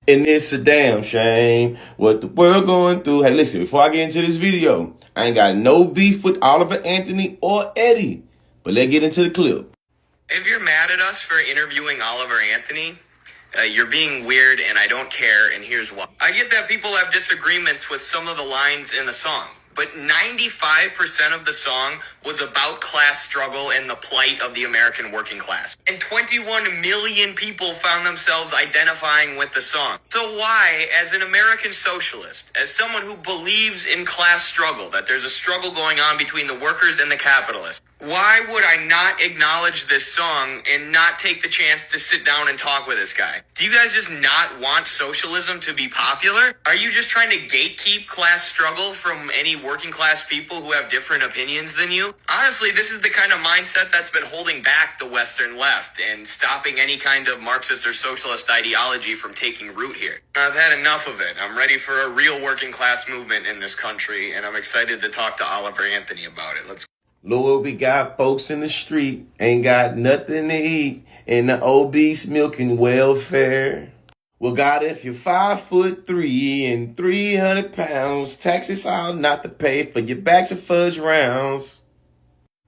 And it's a damn shame what the world going through. Hey, listen, before I get into this video, I ain't got no beef with Oliver Anthony or Eddie. But let's get into the clip. If you're mad at us for interviewing Oliver Anthony, you're being weird and I don't care, and here's why. I get that people have disagreements with some of the lines in the song, but 95% of the song was about class struggle and the plight of the American working class. And 21 million people found themselves identifying with the song. So why, as an American socialist, as someone who believes in class struggle, that there's a struggle going on between the workers and the capitalists, why would I not acknowledge this song and not take the chance to sit down and talk with this guy? Do you guys just not want socialism to be popular? Are you just trying to gatekeep class struggle from any working class people who have different opinions than you? Honestly, this is the kind of mindset that's been holding back the Western left and stopping any kind of Marxist or socialist ideology from taking root here. I've had enough of it. I'm ready for a real working class movement in this country, and I'm excited to talk to Oliver Anthony about it. Let's go. Lord, we got folks in the street, ain't got nothing to eat, and the obese milking welfare. Well, God, if you're 5'3" and 300 pounds, taxes ought not to pay for your bags of fudge rounds.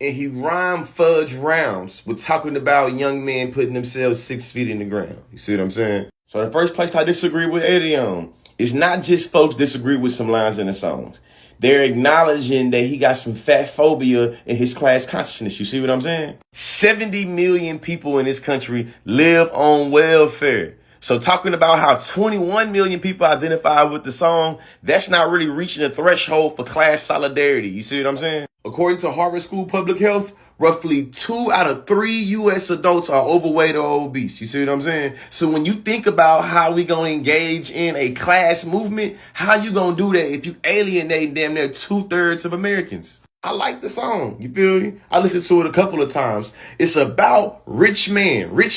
And he rhymed fudge rounds with talking about young men putting themselves 6 feet in the ground. You see what I'm saying? So the first place I disagree with Eddie on is not just folks disagree with some lines in the songs. They're acknowledging that he got some fatphobia in his class consciousness. You see what I'm saying? 70 million people in this country live on welfare. So talking about how 21 million people identify with the song, that's not really reaching a threshold for class solidarity. You see what I'm saying? According to Harvard School of Public Health, roughly 2 out of 3 U.S. adults are overweight or obese. You see what I'm saying? So when you think about how we gonna engage in a class movement, how you gonna do that if you alienate damn near 2/3 of Americans? I like the song. You feel me? I listened to it a couple of times. It's about rich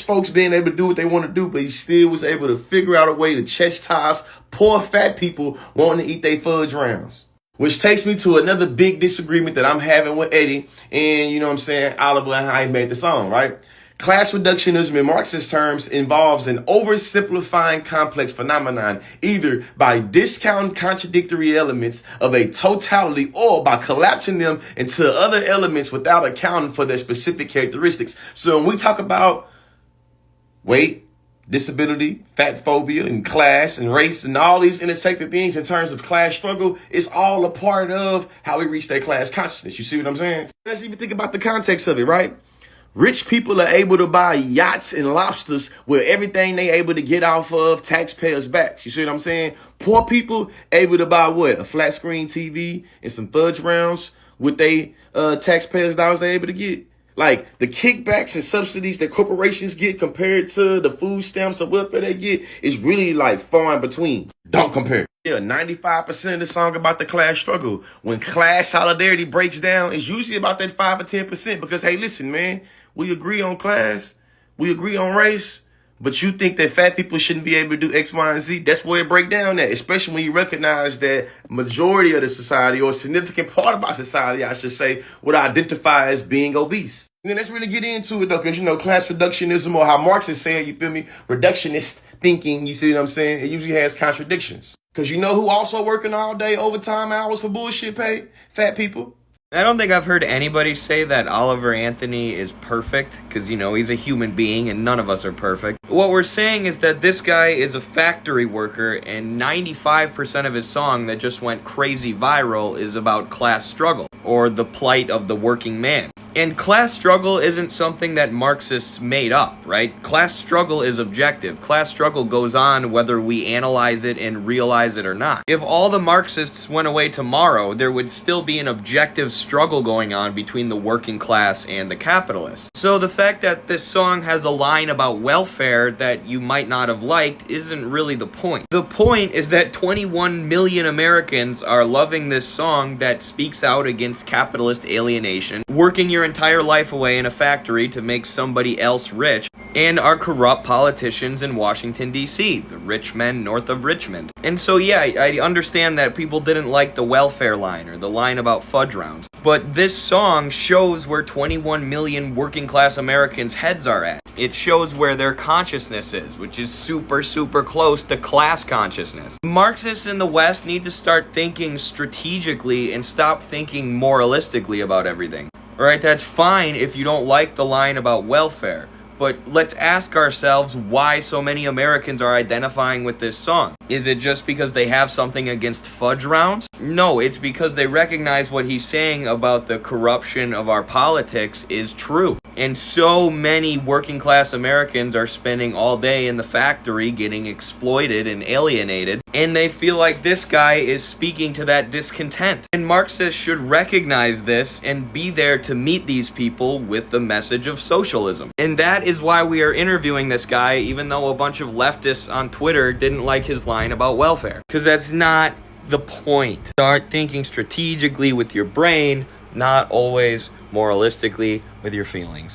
folks being able to do what they want to do, but he still was able to figure out a way to chastise poor fat people wanting to eat their fudge rounds. Which takes me to another big disagreement that I'm having with Eddie and, you know what I'm saying, Oliver and how he made the song, right? Class reductionism in Marxist terms involves an oversimplifying complex phenomenon, either by discounting contradictory elements of a totality or by collapsing them into other elements without accounting for their specific characteristics. So when we talk about weight, disability, fat phobia, and class and race and all these intersected things in terms of class struggle, it's all a part of how we reach that class consciousness. You see what I'm saying? Let's even think about the context of it, right? Rich people are able to buy yachts and lobsters with everything they able to get off of taxpayers' backs. You see what I'm saying? Poor people able to buy what? A flat screen TV and some fudge rounds with they taxpayers' dollars they able to get. Like the kickbacks and subsidies that corporations get compared to the food stamps or welfare they get is really like far in between. Don't compare. Yeah, 95% of the song about the class struggle. When class solidarity breaks down, it's usually about that 5 or 10% because, hey, listen, man, we agree on class, we agree on race, but you think that fat people shouldn't be able to do X, Y, and Z. That's where it breaks down at, especially when you recognize that majority of the society, or a significant part of our society, I should say, would identify as being obese. And then let's really get into it, though, because, you know, class reductionism, or how Marxists say it, you feel me, reductionist thinking, you see what I'm saying? It usually has contradictions. Because you know who also working all day overtime hours for bullshit pay? Fat people. I don't think I've heard anybody say that Oliver Anthony is perfect, because, you know, he's a human being and none of us are perfect. What we're saying is that this guy is a factory worker and 95% of his song that just went crazy viral is about class struggle, or the plight of the working man. And class struggle isn't something that Marxists made up, right? Class struggle is objective. Class struggle goes on whether we analyze it and realize it or not. If all the Marxists went away tomorrow, there would still be an objective struggle going on between the working class and the capitalists. So the fact that this song has a line about welfare that you might not have liked isn't really the point. The point is that 21 million Americans are loving this song that speaks out against capitalist alienation, working your entire life away in a factory to make somebody else rich, and our corrupt politicians in Washington, D.C., the rich men north of Richmond. And so, yeah, I understand that people didn't like the welfare line or the line about fudge rounds. But this song shows where 21 million working class Americans' heads are at. It shows where their consciousness is, which is super, super close to class consciousness. Marxists in the West need to start thinking strategically and stop thinking moralistically about everything. Alright, that's fine if you don't like the line about welfare. But let's ask ourselves why so many Americans are identifying with this song. Is it just because they have something against fudge rounds? No, it's because they recognize what he's saying about the corruption of our politics is true. And so many working class Americans are spending all day in the factory getting exploited and alienated, and they feel like this guy is speaking to that discontent. And Marxists should recognize this and be there to meet these people with the message of socialism. And that is why we are interviewing this guy, even though a bunch of leftists on Twitter didn't like his line about welfare. Because that's not the point. Start thinking strategically with your brain, not always moralistically with your feelings.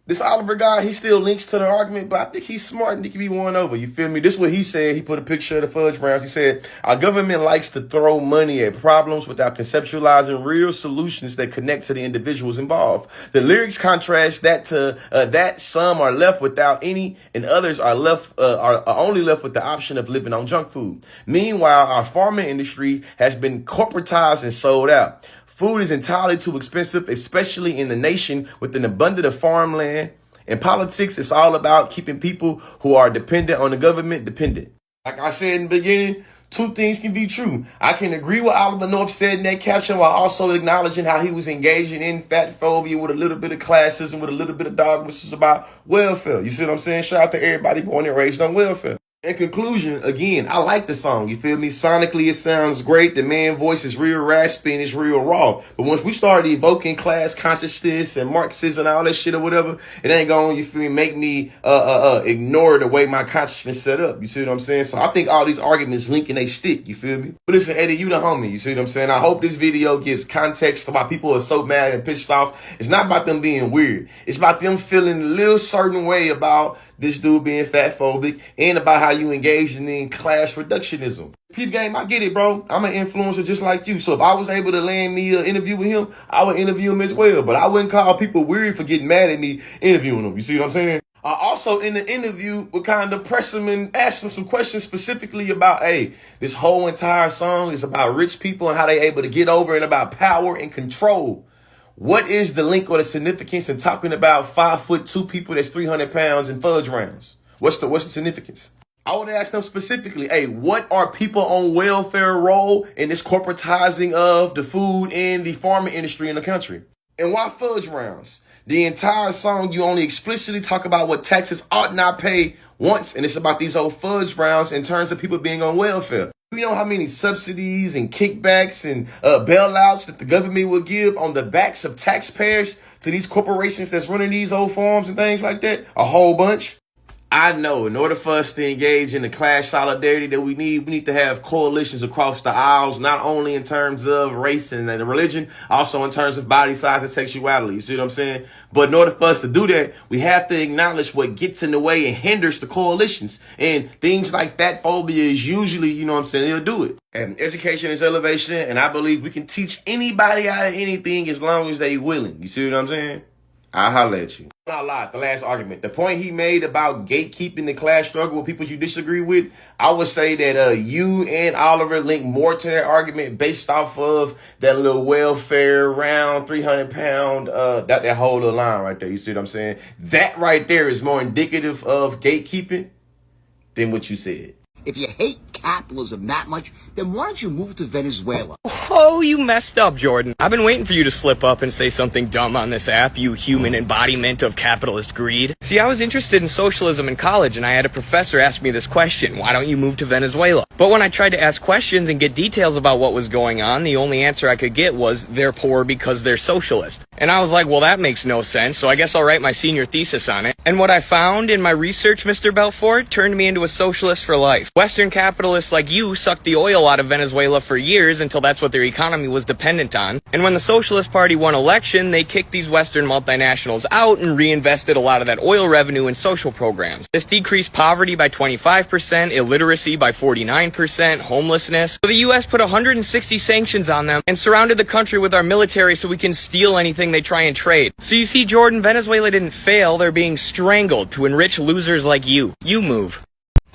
This Oliver guy, he still links to the argument, but I think he's smart and he can be won over. You feel me? This is what he said. He put a picture of the fudge rounds. He said, our government likes to throw money at problems without conceptualizing real solutions that connect to the individuals involved. The lyrics contrast that to that some are left without any and others are only left with the option of living on junk food. Meanwhile, our farming industry has been corporatized and sold out. Food is entirely too expensive, especially in the nation with an abundance of farmland. In politics, it's all about keeping people who are dependent on the government dependent. Like I said in the beginning, two things can be true. I can agree with Oliver North said in that caption while also acknowledging how he was engaging in fatphobia with a little bit of classism, with a little bit of dogmatism about welfare. You see what I'm saying? Shout out to everybody born and raised on welfare. In conclusion, again, I like the song. You feel me? Sonically, it sounds great. The man voice is real raspy and it's real raw. But once we started evoking class consciousness and Marxism and all that shit or whatever, it ain't gonna, you feel me, make me ignore the way my consciousness set up. You see what I'm saying? So I think all these arguments link and they stick. You feel me? But listen, Eddie, you the homie. You see what I'm saying? I hope this video gives context to why people are so mad and pissed off. It's not about them being weird. It's about them feeling a little certain way about this dude being fatphobic and about how you engaging in class reductionism. Peep game, I get it, bro. I'm an influencer just like you. So if I was able to land me an interview with him, I would interview him as well. But I wouldn't call people weird for getting mad at me interviewing them. You see what I'm saying? I also, in the interview, would kind of press him and ask him some questions specifically about, hey, this whole entire song is about rich people and how they able to get over and about power and control. What is the link or the significance in talking about 5'2" people that's 300 pounds in fudge rounds? What's the significance? I would ask them specifically, hey, what are people on welfare role in this corporatizing of the food and the farming industry in the country? And why fudge rounds? The entire song, you only explicitly talk about what taxes ought not pay once, and it's about these old fudge rounds in terms of people being on welfare. You know how many subsidies and kickbacks and bailouts that the government will give on the backs of taxpayers to these corporations that's running these old farms and things like that? A whole bunch. I know in order for us to engage in the class solidarity that we need to have coalitions across the aisles, not only in terms of race and religion, also in terms of body size and sexuality. You see what I'm saying? But in order for us to do that, we have to acknowledge what gets in the way and hinders the coalitions. And things like fatphobia is usually, you know what I'm saying, they'll do it. And education is elevation, and I believe we can teach anybody out of anything as long as they willing. You see what I'm saying? I'll holler at you. Not lie, the last argument. The point he made about gatekeeping the class struggle with people you disagree with, I would say that you and Oliver link more to that argument based off of that little welfare round, 300 pound, that whole little line right there. You see what I'm saying? That right there is more indicative of gatekeeping than what you said. If you hate capitalism that much, then why don't you move to Venezuela? Oh, you messed up, Jordan. I've been waiting for you to slip up and say something dumb on this app, you human embodiment of capitalist greed. See, I was interested in socialism in college, and I had a professor ask me this question: why don't you move to Venezuela? But when I tried to ask questions and get details about what was going on, the only answer I could get was, they're poor because they're socialist. And I was like, well, that makes no sense, so I guess I'll write my senior thesis on it. And what I found in my research, Mr. Belfort, turned me into a socialist for life. Western capitalists like you sucked the oil out of Venezuela for years until that's what their economy was dependent on. And when the Socialist Party won election, they kicked these Western multinationals out and reinvested a lot of that oil revenue in social programs. This decreased poverty by 25%, illiteracy by 49%, homelessness. So the U.S. put 160 sanctions on them and surrounded the country with our military so we can steal anything they try and trade. So you see, Jordan, Venezuela didn't fail. They're being strangled to enrich losers like you. You move.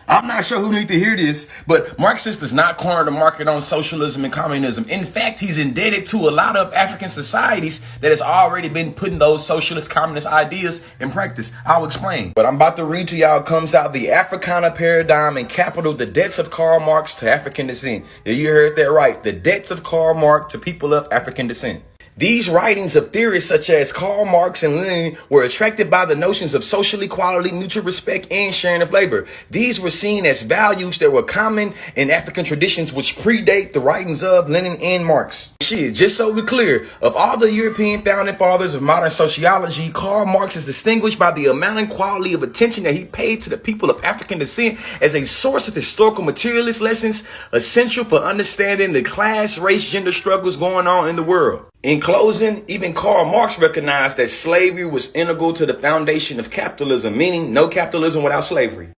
I'm not sure who need to hear this, but Marxist does not corner the market on socialism and communism. In fact, he's indebted to a lot of African societies that has already been putting those socialist communist ideas in practice. I'll explain. But I'm about to read to y'all comes out the Africana Paradigm and Capital, the Debts of Karl Marx to African Descent. Yeah, you heard that right. The Debts of Karl Marx to People of African Descent. These writings of theorists such as Karl Marx and Lenin were attracted by the notions of social equality, mutual respect, and sharing of labor. These were seen as values that were common in African traditions which predate the writings of Lenin and Marx. Shit, just so we're clear, of all the European founding fathers of modern sociology, Karl Marx is distinguished by the amount and quality of attention that he paid to the people of African descent as a source of historical materialist lessons essential for understanding the class, race, gender struggles going on in the world. In closing, even Karl Marx recognized that slavery was integral to the foundation of capitalism, meaning no capitalism without slavery.